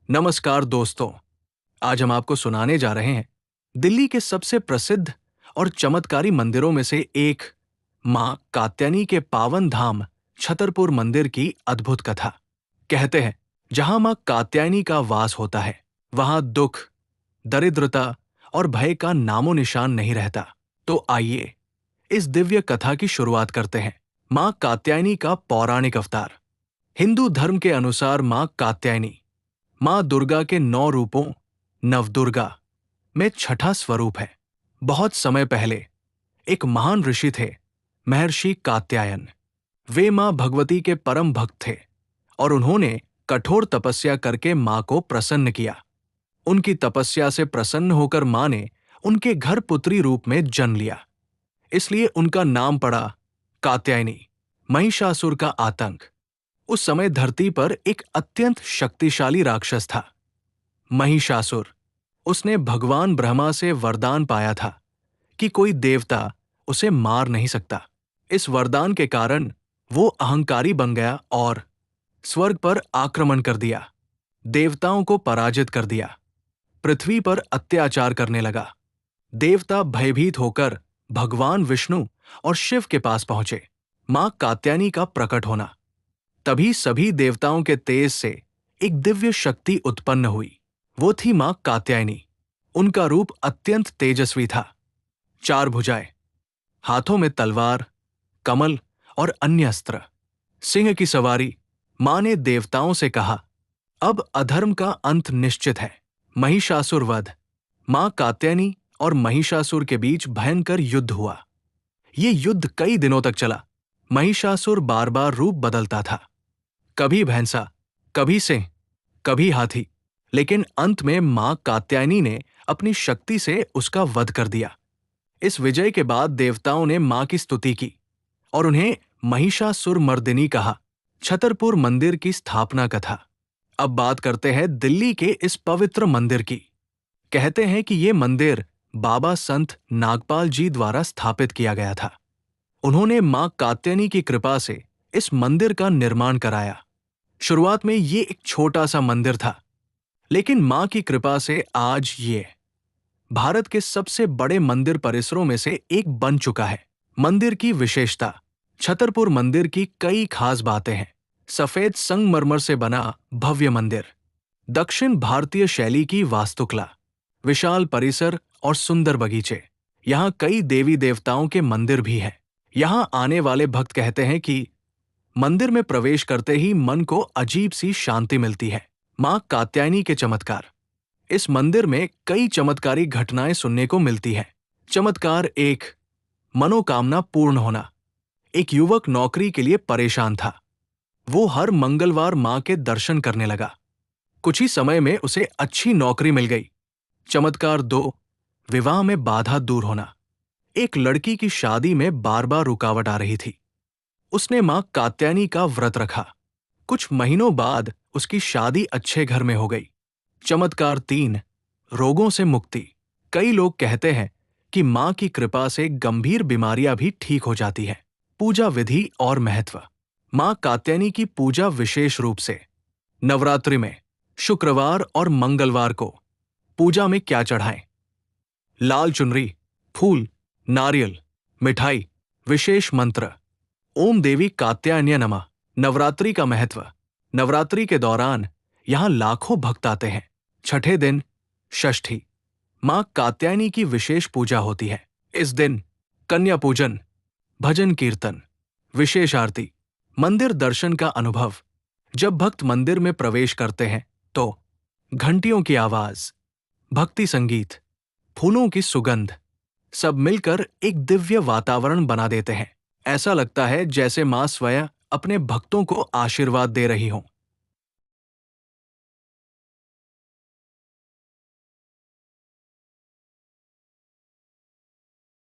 नमस्कार दोस्तों। आज हम आपको सुनाने जा रहे हैं दिल्ली के सबसे प्रसिद्ध और चमत्कारी मंदिरों में से एक मां कात्यायनी के पावन धाम छतरपुर मंदिर की अद्भुत कथा। कहते हैं जहां मां कात्यायनी का वास होता है वहां दुख, दरिद्रता और भय का नामो निशान नहीं रहता। तो आइए इस दिव्य कथा की शुरुआत करते हैं। मां कात्यायनी का पौराणिक अवतार। हिंदू धर्म के अनुसार मां कात्यायनी मां दुर्गा के 9 रूपों नवदुर्गा में छठा स्वरूप है। बहुत समय पहले एक महान ऋषि थे, महर्षि कात्यायन। वे मां भगवती के परम भक्त थे और उन्होंने कठोर तपस्या करके मां को प्रसन्न किया। उनकी तपस्या से प्रसन्न होकर मां ने उनके घर पुत्री रूप में जन्म लिया। इसलिए उनका नाम पड़ा कात्यायनी, महिषासुर का आतंक। उस समय धरती पर एक अत्यंत शक्तिशाली राक्षस था, महिषासुर। उसने भगवान ब्रह्मा से वरदान पाया था कि कोई देवता उसे मार नहीं सकता। इस वरदान के कारण वो अहंकारी बन गया और स्वर्ग पर आक्रमण कर दिया, देवताओं को पराजित कर दिया, पृथ्वी पर अत्याचार करने लगा। देवता भयभीत होकर भगवान विष्णु और शिव के पास पहुंचे। मां कात्यायनी का प्रकट होना। तभी सभी देवताओं के तेज से एक दिव्य शक्ति उत्पन्न हुई। वो थी मां कात्यायनी। उनका रूप अत्यंत तेजस्वी था। 4 भुजाएं, हाथों में तलवार, कमल और अन्य अस्त्र, सिंह की सवारी। मां ने देवताओं से कहा, अब अधर्म का अंत निश्चित है। महिषासुर वध। मां कात्यायनी और महिषासुर के बीच भयंकर युद्ध हुआ। ये युद्ध कई दिनों तक चला। महिषासुर बार बार रूप बदलता था, कभी भैंसा, कभी सिंह, कभी हाथी, लेकिन अंत में मां कात्यायनी ने अपनी शक्ति से उसका वध कर दिया। इस विजय के बाद देवताओं ने मां की स्तुति की और उन्हें महिषासुरमर्दिनी कहा। छतरपुर मंदिर की स्थापना कथा। अब बात करते हैं दिल्ली के इस पवित्र मंदिर की। कहते हैं कि ये मंदिर बाबा संत नागपाल जी द्वारा स्थापित किया गया था। उन्होंने मां कात्यायनी की कृपा से इस मंदिर का निर्माण कराया। शुरुआत में ये एक छोटा सा मंदिर था, लेकिन मां की कृपा से आज ये भारत के सबसे बड़े मंदिर परिसरों में से एक बन चुका है। मंदिर की विशेषता। छतरपुर मंदिर की कई खास बातें हैं। सफेद संगमरमर से बना भव्य मंदिर, दक्षिण भारतीय शैली की वास्तुकला, विशाल परिसर और सुंदर बगीचे। यहाँ कई देवी देवताओं के मंदिर भी हैं। यहाँ आने वाले भक्त कहते हैं कि मंदिर में प्रवेश करते ही मन को अजीब सी शांति मिलती है। मां कात्यायनी के चमत्कार। इस मंदिर में कई चमत्कारी घटनाएं सुनने को मिलती हैं। चमत्कार 1, मनोकामना पूर्ण होना। एक युवक नौकरी के लिए परेशान था। वो हर मंगलवार मां के दर्शन करने लगा। कुछ ही समय में उसे अच्छी नौकरी मिल गई। चमत्कार 2, विवाह में बाधा दूर होना। एक लड़की की शादी में बार बार रुकावट आ रही थी। उसने मां कात्यायनी का व्रत रखा। कुछ महीनों बाद उसकी शादी अच्छे घर में हो गई। चमत्कार 3, रोगों से मुक्ति। कई लोग कहते हैं कि मां की कृपा से गंभीर बीमारियां भी ठीक हो जाती हैं। पूजा विधि और महत्व। मां कात्यायनी की पूजा विशेष रूप से नवरात्रि में शुक्रवार और मंगलवार को पूजा में क्या चढ़ाएं? लाल चुनरी, फूल, नारियल, मिठाई, विशेष मंत्र। ओम देवी कात्यायन्य नमः। नवरात्रि का महत्व। नवरात्रि के दौरान यहां लाखों भक्त आते हैं। छठे दिन षष्ठी, मां कात्यायनी की विशेष पूजा होती है। इस दिन कन्या पूजन, भजन कीर्तन, विशेष आरती, मंदिर दर्शन का अनुभव। जब भक्त मंदिर में प्रवेश करते हैं तो घंटियों की आवाज, भक्ति संगीत, फूलों की सुगंध, सब मिलकर एक दिव्य वातावरण बना देते हैं। ऐसा लगता है जैसे मां स्वयं अपने भक्तों को आशीर्वाद दे रही हों।